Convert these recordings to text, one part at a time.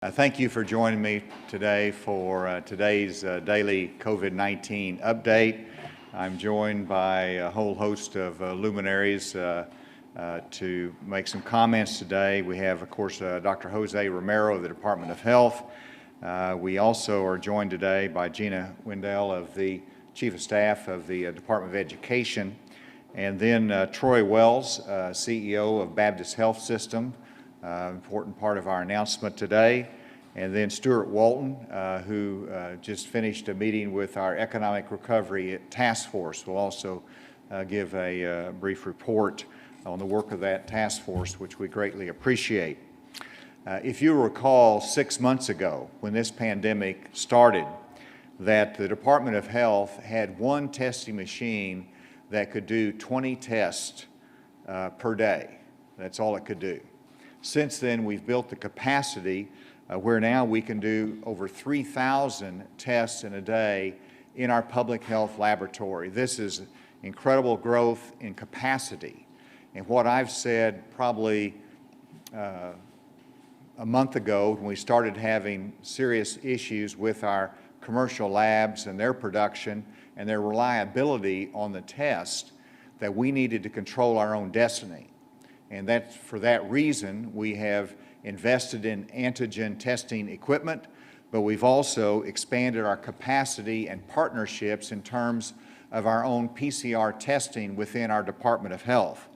Thank you for joining me today for today's daily COVID-19 update. I'm joined by a whole host of luminaries to make some comments today. We have, of course, Dr. Jose Romero of the Department of Health. We also are joined today by Gina Wendell of the Chief of Staff of the Department of Education, and then Troy Wells, CEO of Baptist Health System, important part of our announcement today. And then Stuart Walton, who just finished a meeting with our Economic Recovery Task Force, will also give a brief report on the work of that task force, which we greatly appreciate. If you recall 6 months ago, when this pandemic started, that the Department of Health had one testing machine that could do 20 tests per day. That's all it could do. Since then, we've built the capacity where now we can do over 3,000 tests in a day in our public health laboratory. This is incredible growth in capacity. And what I've said probably a month ago when we started having serious issues with our commercial labs and their production and their reliability on the test, that we needed to control our own destiny. And that's for that reason we have invested in antigen testing equipment, but we've also expanded our capacity and partnerships in terms of our own PCR testing within our Department of Health.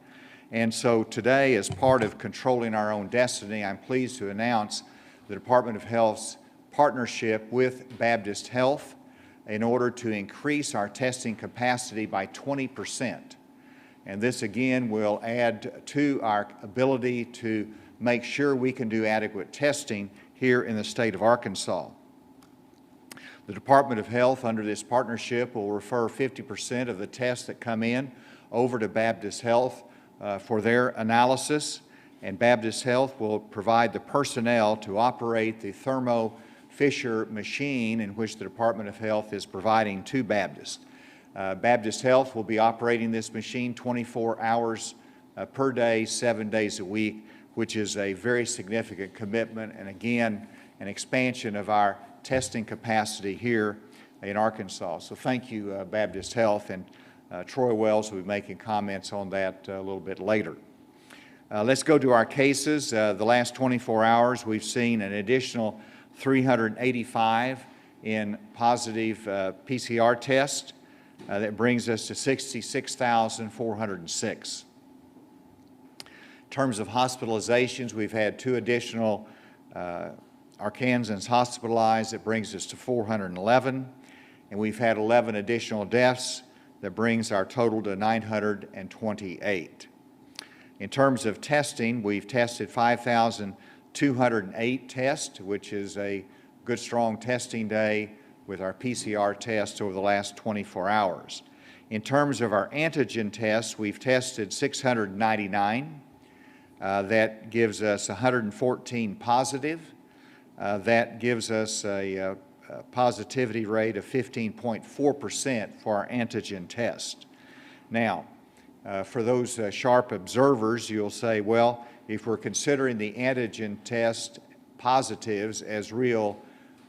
And so today, as part of controlling our own destiny, I'm pleased to announce the Department of Health's partnership with Baptist Health in order to increase our testing capacity by 20%. And this again will add to our ability to make sure we can do adequate testing here in the state of Arkansas. The Department of Health, under this partnership, will refer 50% of the tests that come in over to Baptist Health for their analysis, and Baptist Health will provide the personnel to operate the Thermo Fisher machine in which the Department of Health is providing to Baptist. Baptist Health will be operating this machine 24 hours per day, 7 days a week, which is a very significant commitment and again an expansion of our testing capacity here in Arkansas. So thank you, Baptist Health, and Troy Wells will be making comments on that a little bit later. Let's go to our cases. The last 24 hours we've seen an additional 385 in positive PCR tests. That brings us to 66,406. In terms of hospitalizations, we've had 2 additional Arkansans hospitalized. That brings us to 411. And we've had 11 additional deaths. That brings our total to 928. In terms of testing, we've tested 5,208 tests, which is a good, strong testing day with our PCR tests over the last 24 hours. In terms of our antigen tests, we've tested 699. That gives us 114 positive. That gives us a positivity rate of 15.4% for our antigen test. Now, for those sharp observers, you'll say, well, if we're considering the antigen test positives as real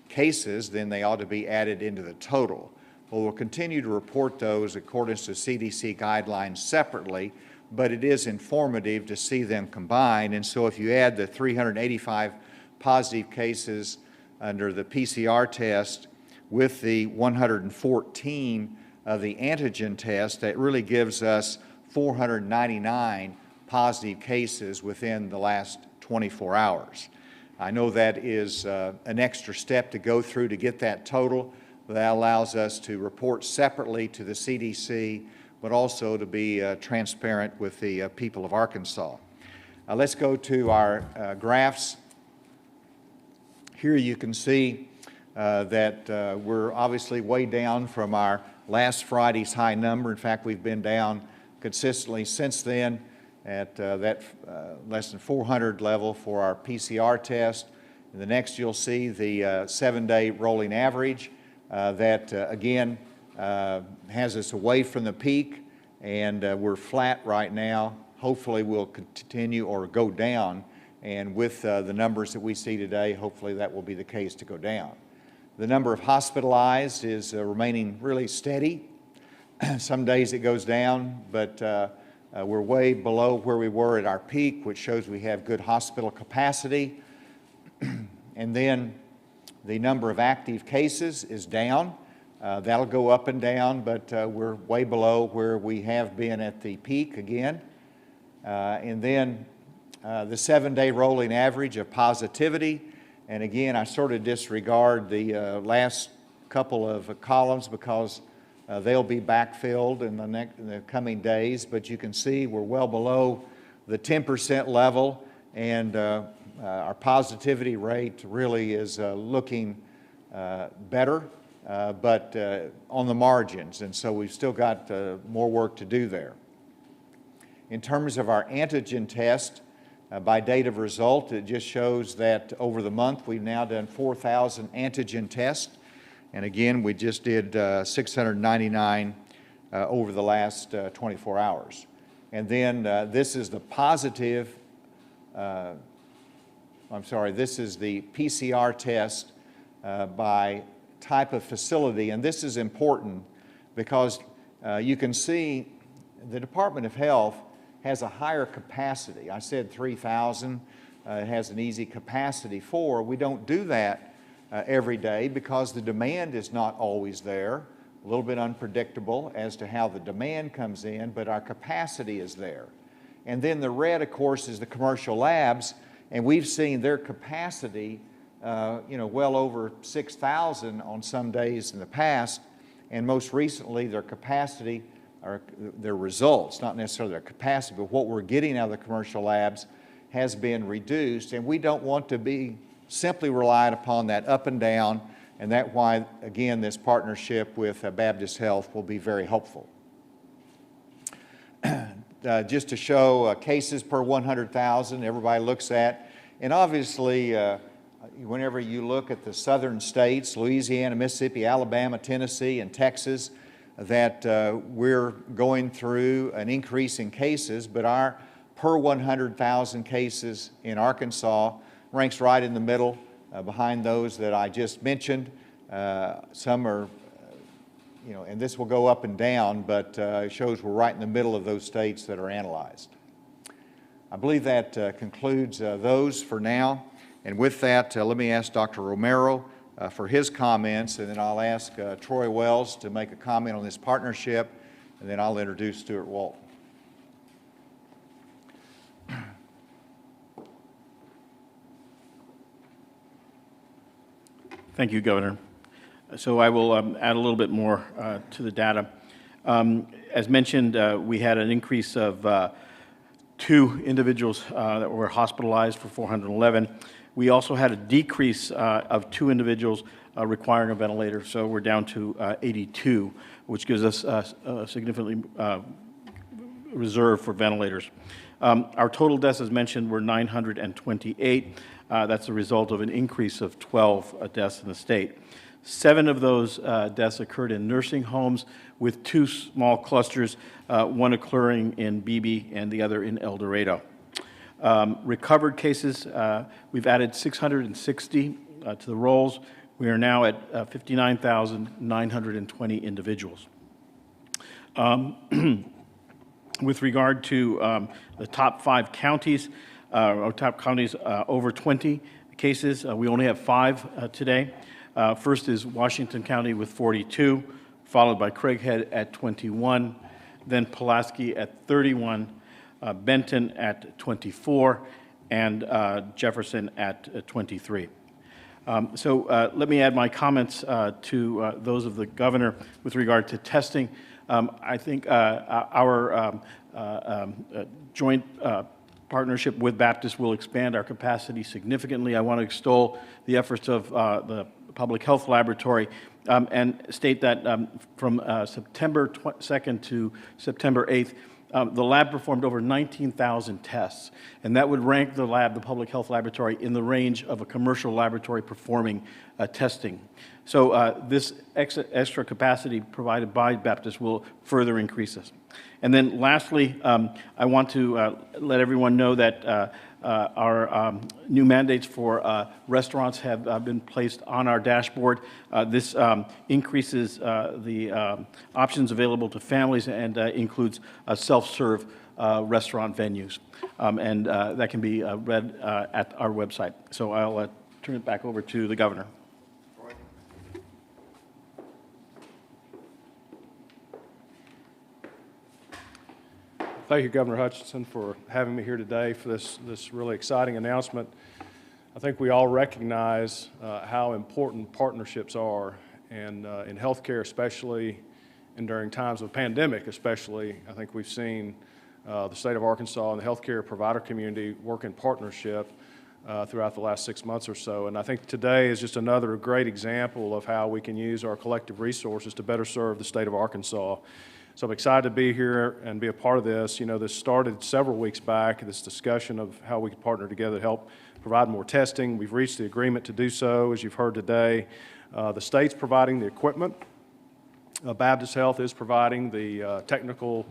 cases, then they ought to be added into the total. Well, we'll continue to report those according to CDC guidelines separately, but it is informative to see them combined. And so if you add the 385 positive cases under the PCR test with the 114 of the antigen test, that really gives us 499 positive cases within the last 24 hours. I know that is an extra step to go through to get that total. That allows us to report separately to the CDC, but also to be transparent with the people of Arkansas. Let's go to our graphs. Here you can see that we're obviously way down from our last Friday's high number. In fact, we've been down consistently since then at that less than 400 level for our PCR test. And the next you'll see the 7-day rolling average that again has us away from the peak, and we're flat right now. Hopefully we'll continue or go down And with the numbers that we see today, hopefully that will be the case to go down. The number of hospitalized is remaining really steady. Some days it goes down, but we're way below where we were at our peak, which shows we have good hospital capacity. And then the number of active cases is down. That'll go up and down, but we're way below where we have been at the peak again. And then the 7-day rolling average of positivity. And again, I sort of disregard the last couple of columns because they'll be backfilled in the coming days. But you can see we're well below the 10% level, and our positivity rate really is looking better, but on the margins. And so we've still got more work to do there. In terms of our antigen test, by date of result, it just shows that over the month we've now done 4,000 antigen tests. And again, we just did 699 over the last 24 hours. And then this is the positive, this is the PCR test by type of facility. And this is important because you can see the Department of Health has a higher capacity. I said 3,000 it has an easy capacity for. We don't do that every day because the demand is not always there. A little bit unpredictable as to how the demand comes in, but our capacity is there. And then the red, of course, is the commercial labs, and we've seen their capacity well over 6,000 on some days in the past, and most recently their capacity, or their results, not necessarily their capacity, but what we're getting out of the commercial labs has been reduced, and we don't want to be simply relied upon that up and down, and that's why, again, this partnership with Baptist Health will be very helpful. Just to show cases per 100,000, everybody looks at, and obviously, whenever you look at the southern states, Louisiana, Mississippi, Alabama, Tennessee, and Texas, that we're going through an increase in cases, but our per 100,000 cases in Arkansas ranks right in the middle behind those that I just mentioned. Some are, and this will go up and down, but it shows we're right in the middle of those states that are analyzed. I believe that concludes those for now. And with that, let me ask Dr. Romero for his comments, and then I'll ask Troy Wells to make a comment on this partnership, and then I'll introduce Stuart Walton. Thank you, Governor. So I will add a little bit more to the data. As mentioned, we had an increase of 2 individuals that were hospitalized for 411. We also had a decrease of 2 individuals requiring a ventilator, so we're down to 82, which gives us a significantly reserve for ventilators. Our total deaths, as mentioned, were 928. That's a result of an increase of 12 deaths in the state. 7 of those deaths occurred in nursing homes, with 2 small clusters, one occurring in Beebe and the other in El Dorado. Recovered cases, we've added 660 to the rolls. We are now at 59,920 individuals. With regard to the top 5 counties, over 20 cases, we only have 5 today. First is Washington County with 42, followed by Craighead at 21, then Pulaski at 31, Benton at 24, and Jefferson at 23. Let me add my comments to those of the governor with regard to testing. I think our joint partnership with Baptist will expand our capacity significantly. I want to extol the efforts of the Public Health Laboratory and state that from September 2nd to September 8th, the lab performed over 19,000 tests, and that would rank the lab, the Public Health Laboratory, in the range of a commercial laboratory performing testing. So this extra capacity provided by Baptist will further increase us. And then lastly, I want to let everyone know that Our new mandates for restaurants have been placed on our dashboard. This increases the options available to families and includes self-serve restaurant venues. And that can be read at our website. So I'll turn it back over to the governor. Thank you, Governor Hutchinson, for having me here today for this really exciting announcement. I think we all recognize how important partnerships are, and in healthcare especially, and during times of pandemic especially. I think we've seen the state of Arkansas and the healthcare provider community work in partnership throughout the last 6 months or so. And I think today is just another great example of how we can use our collective resources to better serve the state of Arkansas. So I'm excited to be here and be a part of this. You know, this started several weeks back, this discussion of how we could partner together to help provide more testing. We've reached the agreement to do so, as you've heard today. The state's providing the equipment. Baptist Health is providing the technical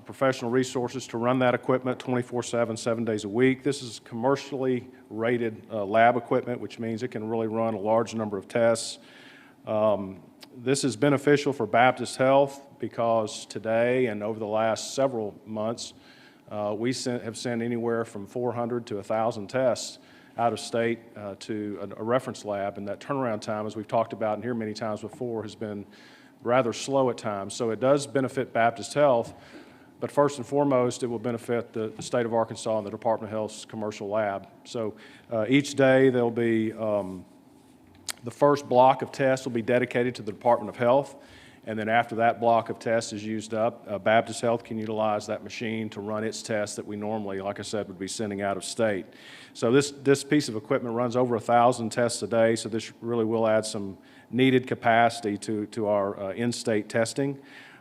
professional resources to run that equipment 24/7, 7 days a week. This is commercially rated lab equipment, which means it can really run a large number of tests. This is beneficial for Baptist Health because today and over the last several months, we have sent anywhere from 400 to 1,000 tests out of state to a reference lab, and that turnaround time, as we've talked about and here many times before, has been rather slow at times. So it does benefit Baptist Health, but first and foremost, it will benefit the state of Arkansas and the Department of Health's commercial lab. So each day there'll be the first block of tests will be dedicated to the Department of Health, and then after that block of tests is used up, Baptist Health can utilize that machine to run its tests that we normally, like I said, would be sending out of state. So this piece of equipment runs over 1,000 tests a day, so this really will add some needed capacity to our in-state testing.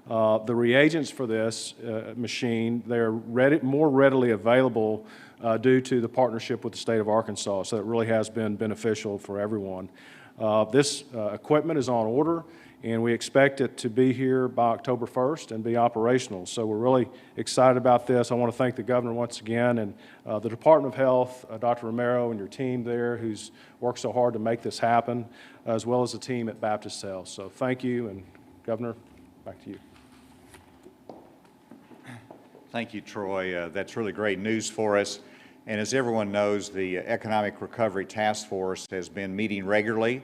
The reagents for this machine, they're more readily available due to the partnership with the state of Arkansas, so it really has been beneficial for everyone. This equipment is on order, and we expect it to be here by October 1st and be operational. So we're really excited about this. I want to thank the governor once again and the Department of Health, Dr. Romero and your team there who's worked so hard to make this happen, as well as the team at Baptist Health. So thank you, and Governor, back to you. Thank you, Troy. That's really great news for us. And as everyone knows, the Economic Recovery Task Force has been meeting regularly,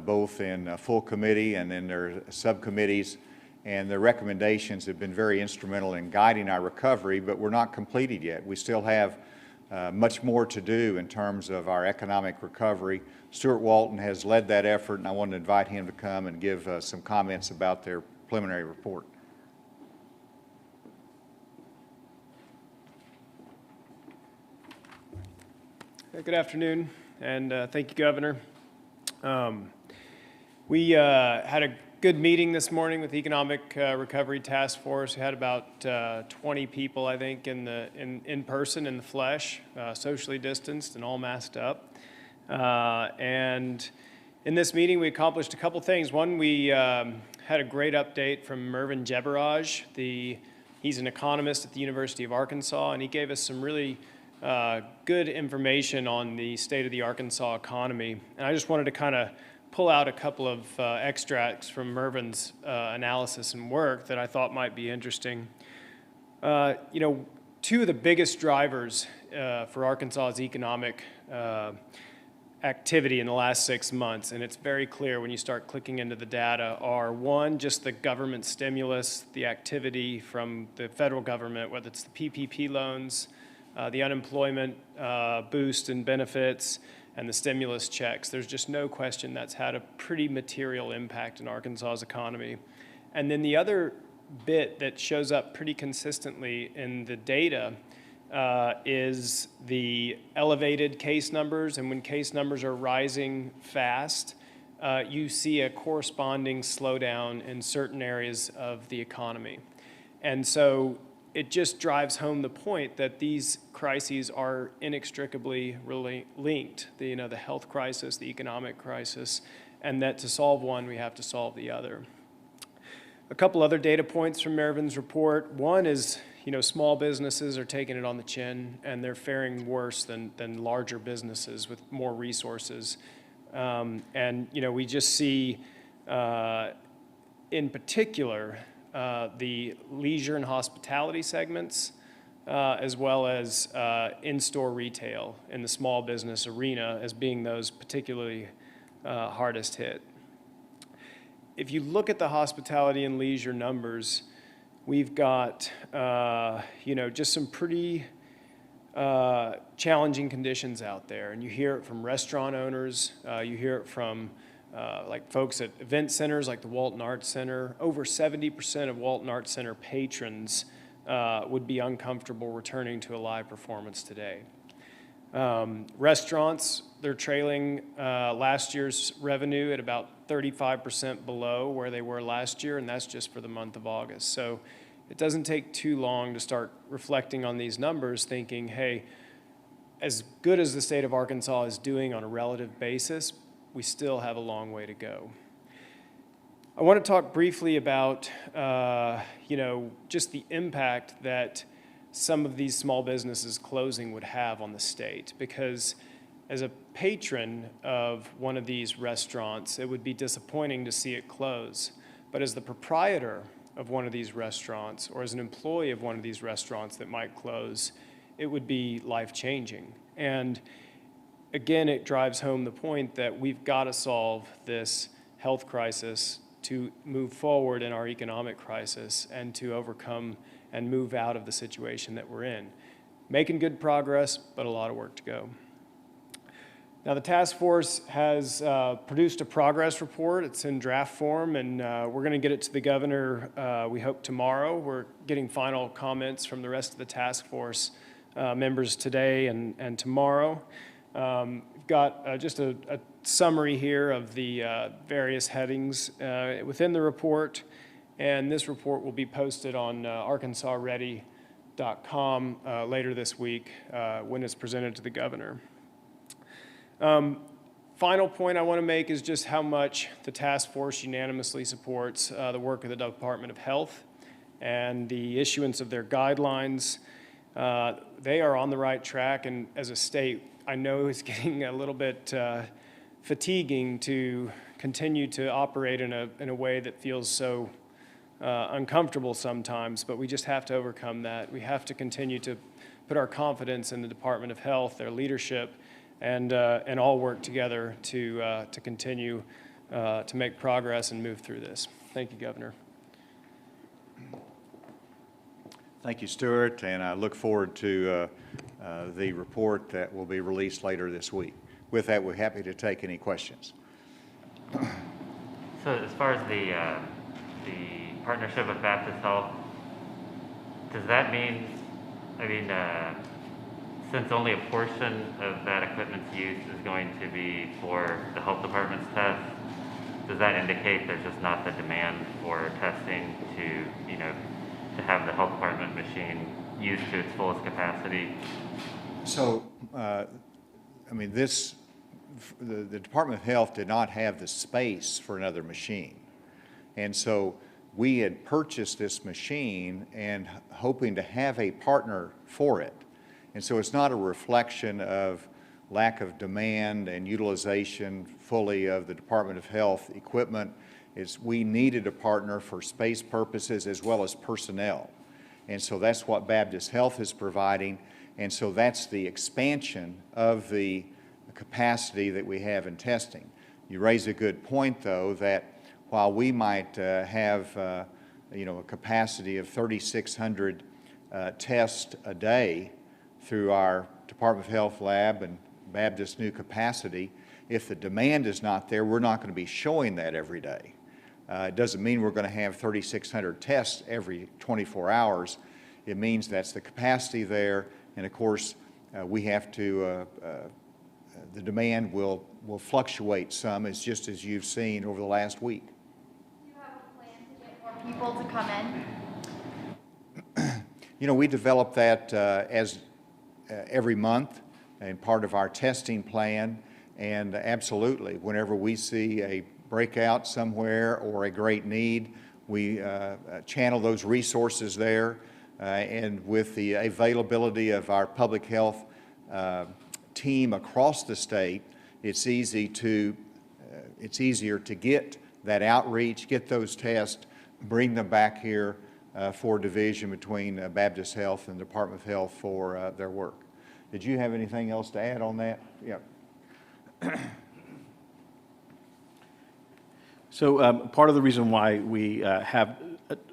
both in full committee and in their subcommittees, and their recommendations have been very instrumental in guiding our recovery, but we're not completed yet. We still have much more to do in terms of our economic recovery. Stuart Walton has led that effort, and I want to invite him to come and give some comments about their preliminary report. Good afternoon, and thank you, Governor. We had a good meeting this morning with the Economic Recovery Task Force. We had about 20 people, I think, in person, in the flesh, socially distanced and all masked up. And in this meeting, we accomplished a couple things. One, we had a great update from Mervyn Jebaraj. He's an economist at the University of Arkansas, and he gave us some really good information on the state of the Arkansas economy. And I just wanted to kind of pull out a couple of extracts from Mervyn's analysis and work that I thought might be interesting. You know, two of the biggest drivers for Arkansas's economic activity in the last 6 months, and it's very clear when you start clicking into the data, are one, just the government stimulus, the activity from the federal government, whether it's the PPP loans, the unemployment boost and benefits, and the stimulus checks. There's just no question that's had a pretty material impact in Arkansas's economy. And then the other bit that shows up pretty consistently in the data is the elevated case numbers. And when case numbers are rising fast, you see a corresponding slowdown in certain areas of the economy. And so it just drives home the point that these crises are inextricably really linked, the health crisis, the economic crisis, and that to solve one, we have to solve the other. A couple other data points from Mervyn's report. One is, small businesses are taking it on the chin, and they're faring worse than larger businesses with more resources. And we just see, in particular, the leisure and hospitality segments, as well as in-store retail in the small business arena as being those particularly hardest hit. If you look at the hospitality and leisure numbers, we've got, just some pretty challenging conditions out there. And you hear it from restaurant owners, you hear it from like folks at event centers like the Walton Arts Center. Over 70% of Walton Arts Center patrons would be uncomfortable returning to a live performance today. Restaurants, they're trailing last year's revenue at about 35% below where they were last year, and that's just for the month of August. So it doesn't take too long to start reflecting on these numbers, thinking, hey, as good as the state of Arkansas is doing on a relative basis, we still have a long way to go. I want to talk briefly about, just the impact that some of these small businesses closing would have on the state, because as a patron of one of these restaurants, it would be disappointing to see it close. But as the proprietor of one of these restaurants, or as an employee of one of these restaurants that might close, it would be life-changing. And again, it drives home the point that we've got to solve this health crisis to move forward in our economic crisis and to overcome and move out of the situation that we're in. Making good progress, but a lot of work to go. Now, the task force has produced a progress report. It's in draft form, and we're going to get it to the governor, we hope, tomorrow. We're getting final comments from the rest of the task force members today and tomorrow. We've got just a summary here of the various headings within the report, and this report will be posted on arkansasready.com later this week when it's presented to the governor. Final point I want to make is just how much the task force unanimously supports the work of the Department of Health and the issuance of their guidelines. They are on the right track, and as a state, I know it's getting a little bit fatiguing to continue to operate in a way that feels so uncomfortable sometimes, but we just have to overcome that. We have to continue to put our confidence in the Department of Health, their leadership, and all work together to continue to make progress and move through this. Thank you, Governor. Thank you, Stuart, and I look forward to the report that will be released later this week. With that, we're happy to take any questions. So as far as the partnership with Baptist Health, does that mean, since only a portion of that equipment's use is going to be for the health department's test, does that indicate there's just not the demand for testing to have the health department machine used to its fullest capacity? So, the Department of Health did not have the space for another machine. And so we had purchased this machine and hoping to have a partner for it. And so it's not a reflection of lack of demand and utilization fully of the Department of Health equipment. It's we needed a partner for space purposes as well as personnel. And so that's what Baptist Health is providing. And so that's the expansion of the capacity that we have in testing. You raise a good point, though, that while we might have a capacity of 3,600 tests a day through our Department of Health lab and Baptist new capacity, if the demand is not there, we're not going to be showing that every day. It doesn't mean we're going to have 3,600 tests every 24 hours. It means that's the capacity there, and of course, we have to, the demand will fluctuate some, just as you've seen over the last week. Do you have a plan to get more people to come in? We develop that as every month and part of our testing plan, and absolutely, whenever we see a breakout somewhere or a great need, we channel those resources there. and with the availability of our public health team across the state, it's easier to get that outreach, get those tests, bring them back here for division between Baptist Health and Department of Health for their work. Did you have anything else to add on that? Yeah. So part of the reason why we have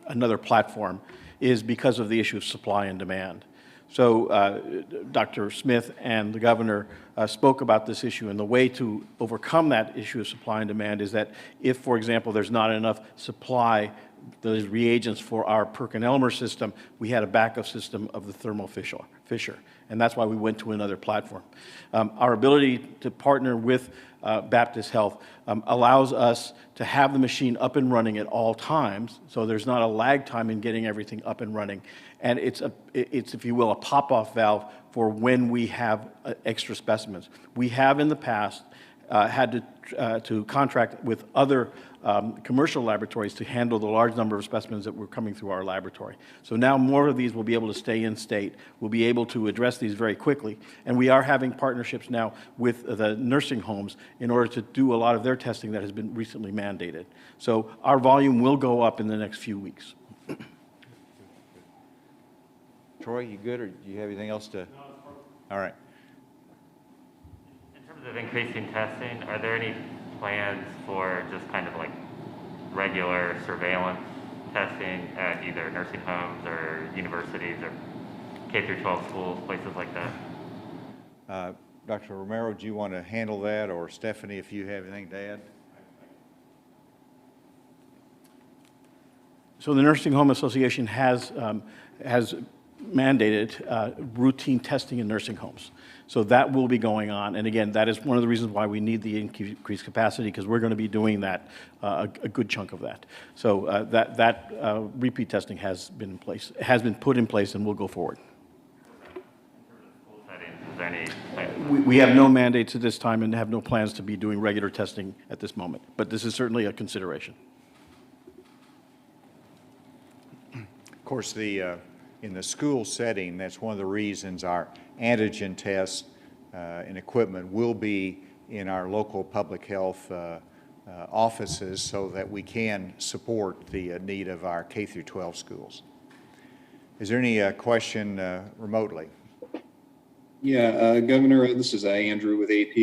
another platform is because of the issue of supply and demand. So Dr. Smith and the governor spoke about this issue, and the way to overcome that issue of supply and demand is that if, for example, there's not enough supply, those reagents for our Perkin-Elmer system, we had a backup system of the Thermo Fisher, and that's why we went to another platform. Our ability to partner with Baptist Health allows us to have the machine up and running at all times, so there's not a lag time in getting everything up and running. And it's, if you will, a pop-off valve for when we have extra specimens. We have in the past had to contract with other commercial laboratories to handle the large number of specimens that were coming through our laboratory. So now more of these will be able to stay in state. We'll be able to address these very quickly. And we are having partnerships now with the nursing homes in order to do a lot of their testing that has been recently mandated. So our volume will go up in the next few weeks. Troy, you good, or do you have anything else to? All right. In terms of increasing testing, are there any plans for just kind of like regular surveillance testing at either nursing homes or universities or K through 12 schools, places like that? Dr. Romero, do you want to handle that, or Stephanie, if you have anything to add? So the Nursing Home Association has mandated routine testing in nursing homes. So that will be going on. And again, that is one of the reasons why we need the increased capacity, because we're going to be doing that, a good chunk of that. So that repeat testing has been in place, has been put in place, and will go forward. In terms of school settings, is there any plans? We have no mandates at this time and have no plans to be doing regular testing at this moment. But this is certainly a consideration. Of course, in the school setting, that's one of the reasons our antigen tests and equipment will be in our local public health offices so that we can support the need of our K through 12 schools. Is there any question remotely? Yeah, Governor, this is Andrew with AP.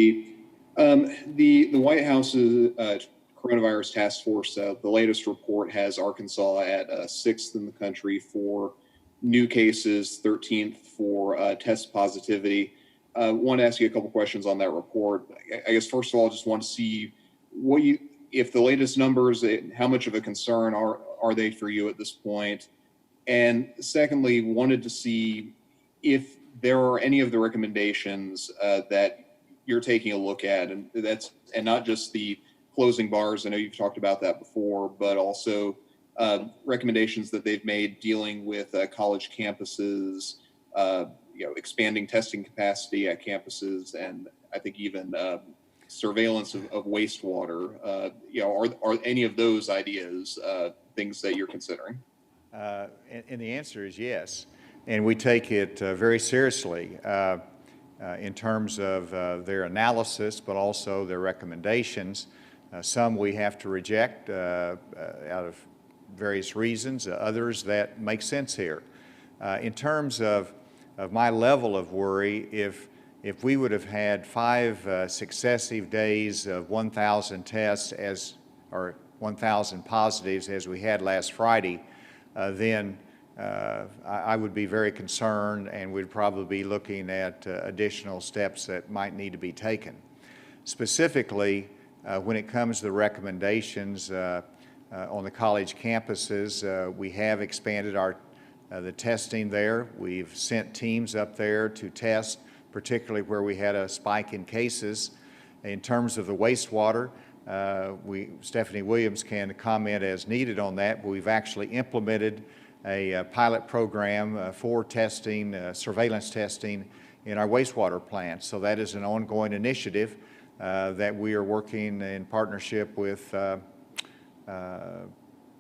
The White House's coronavirus task force, the latest report has Arkansas at 6th in the country for new cases, 13th for test positivity. Want to ask you a couple questions on that report. I guess first of all, I just want to see if the latest numbers, how much of a concern are they for you at this point? And secondly, wanted to see if there are any of the recommendations that you're taking a look at, and not just the closing bars. I know you've talked about that before, but also recommendations that they've made dealing with college campuses, expanding testing capacity at campuses, and I think even surveillance of wastewater. Are any of those ideas things that you're considering? And the answer is yes, and we take it very seriously in terms of their analysis, but also their recommendations. Some we have to reject out of various reasons, others that make sense here. In terms of my level of worry, if we would have had 5 successive days of 1,000 tests or 1,000 positives as we had last Friday, then I would be very concerned, and we'd probably be looking at additional steps that might need to be taken. Specifically, when it comes to the recommendations on the college campuses, we have expanded the testing there. We've sent teams up there to test, particularly where we had a spike in cases. In terms of the wastewater, Stephanie Williams can comment as needed on that, but we've actually implemented a pilot program for testing, surveillance testing in our wastewater plants. So that is an ongoing initiative that we are working in partnership with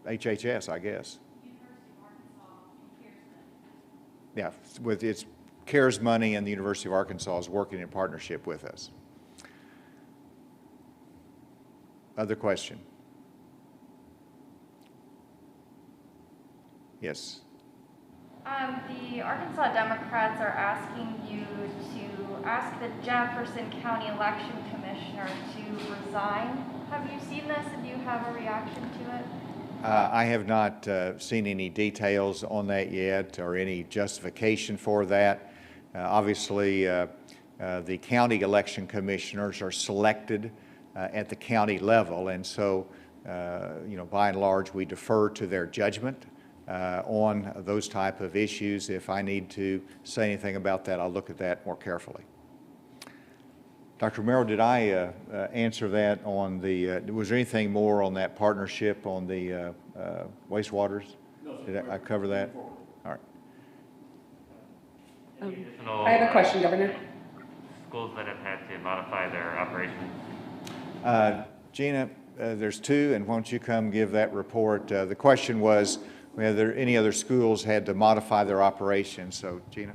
HHS, I guess. University of Arkansas in Pearson Yeah, with its CARES money, and the University of Arkansas is working in partnership with us. Other question? Yes. The Arkansas Democrats are asking you to ask the Jefferson County Election Commissioner to resign. Have you seen this, and do you have a reaction to it? I have not seen any details on that yet or any justification for that. Obviously, the county election commissioners are selected at the county level, and so, by and large, we defer to their judgment on those type of issues. If I need to say anything about that, I'll look at that more carefully. Dr. Romero, did I answer that on the, was there anything more on that partnership on the wastewaters? No, sir. Did I cover that? All right. I have a question, Governor. Schools that have had to modify their operations? Gina, there's two, and why don't you come give that report? The question was, whether any other schools had to modify their operations. So, Gina.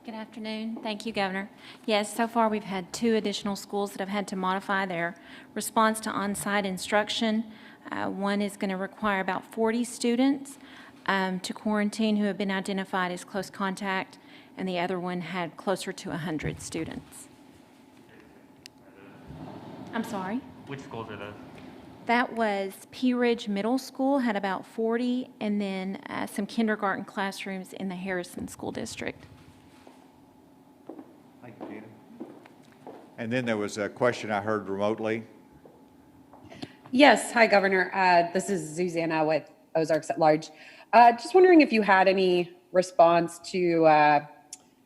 Good afternoon. Thank you, Governor. Yes, so far we've had 2 additional schools that have had to modify their response to on-site instruction. One is going to require about 40 students to quarantine who have been identified as close contact, and the other one had closer to 100 students. I'm sorry? Which schools are those? That was Pea Ridge Middle School, had about 40, and then some kindergarten classrooms in the Harrison School District. Thank you, Gina. And then there was a question I heard remotely. Yes, hi, Governor. This is Susanna with Ozarks at Large. Just wondering if you had any response to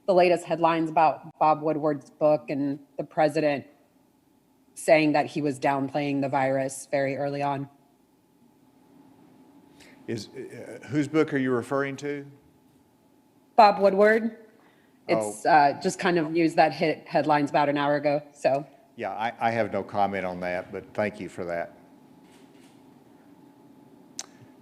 the latest headlines about Bob Woodward's book and the president saying that he was downplaying the virus very early on. Whose book are you referring to? Bob Woodward. It's just kind of news that hit headlines about an hour ago. So Yeah, I have no comment on that, but thank you for that.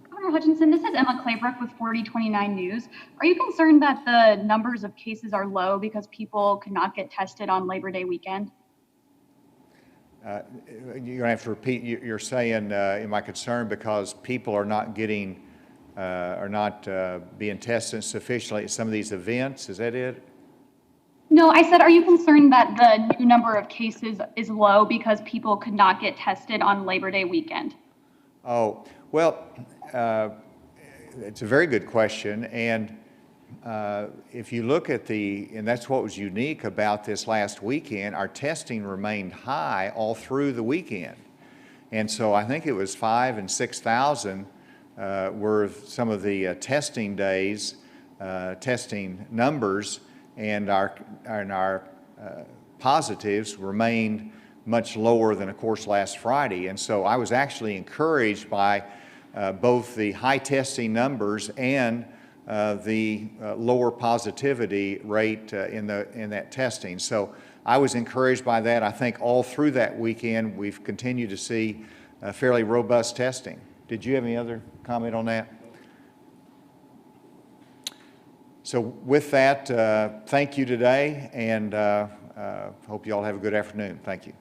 Governor Hutchinson, this is Emma Claybrook with 4029 News. Are you concerned that the numbers of cases are low because people could not get tested on Labor Day weekend? You're going to have to repeat. You're saying, am I concerned because people are not getting, are not being tested sufficiently at some of these events? Is that it? No, I said, are you concerned that the new number of cases is low because people could not get tested on Labor Day weekend? Oh, well, it's a very good question. And if you look at and that's what was unique about this last weekend, our testing remained high all through the weekend. And so I think it was 5,000 and 6,000 were some of the testing days, testing numbers, and our positives remained much lower than, of course, last Friday. And so I was actually encouraged by both the high testing numbers and the lower positivity rate in that testing. So I was encouraged by that. I think all through that weekend we've continued to see fairly robust testing. Did you have any other comment on that? So with that, thank you today, and hope you all have a good afternoon. Thank you.